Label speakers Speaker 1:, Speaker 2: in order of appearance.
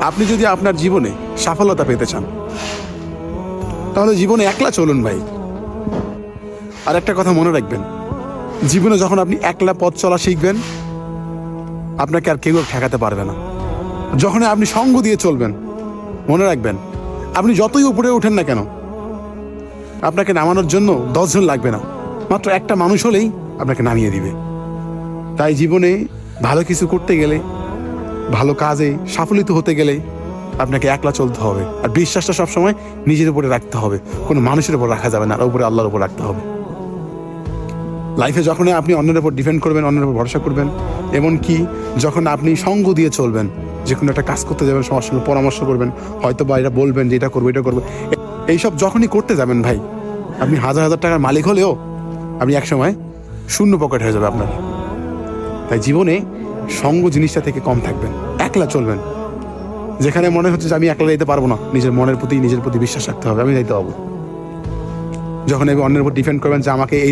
Speaker 1: আপনি যদি আপনার জীবনে সফলতা পেতে চান তাহলে জীবনে একলা চলুন ভাই। আর একটা কথা মনে রাখবেন, জীবনে যখন আপনি একলা পথ চলা শিখবেন আপনাকে আর কেউ ঠেকাতে পারবে না। যখন আপনি সঙ্গ দিয়ে চলবেন, মনে রাখবেন আপনি যতই উপরে ওঠেন না কেন আপনাকে নামানোর জন্য 10 জন লাগবে না, মাত্র একটা মানুষ হলেই আপনাকে নামিয়ে দিবে। তাই জীবনে ভালো কিছু করতে গেলে, ভালো কাজে সাফল্য হতে গেলে আপনাকে একলা চলতে হবে। আর বিশ্বাসটা সবসময় নিজের উপরে রাখতে হবে, কোনো মানুষের উপর রাখা যাবে না, আর উপরে আল্লাহর উপর রাখতে হবে। লাইফে যখন আপনি অন্যের উপর ডিপেন্ড করবেন, অন্যের উপর ভরসা করবেন, এমনকি যখন আপনি সঙ্গ দিয়ে চলবেন, যে কোনো একটা কাজ করতে যাবেন সবার সঙ্গে পরামর্শ করবেন, হয়তো বা এটা বলবেন যে এটা করবো এটা করবো, এইসব যখনই করতে যাবেন ভাই, আপনি হাজার হাজার টাকার মালিক হলেও আপনি একসময় শূন্য পকেট হয়ে যাবে আপনার। তাই জীবনে সঙ্গ জিনিসটা থেকে কম থাকবেন, একলা চলবেন। যেখানে মনে হচ্ছে যে আমি একলা যেতে পারবো না, নিজের মনের প্রতি নিজের প্রতি বিশ্বাস রাখতে হবে, আমি যাইতে পারবো। যখন আপনি অন্যের উপর ডিপেন্ড করবেন যে আমাকে এই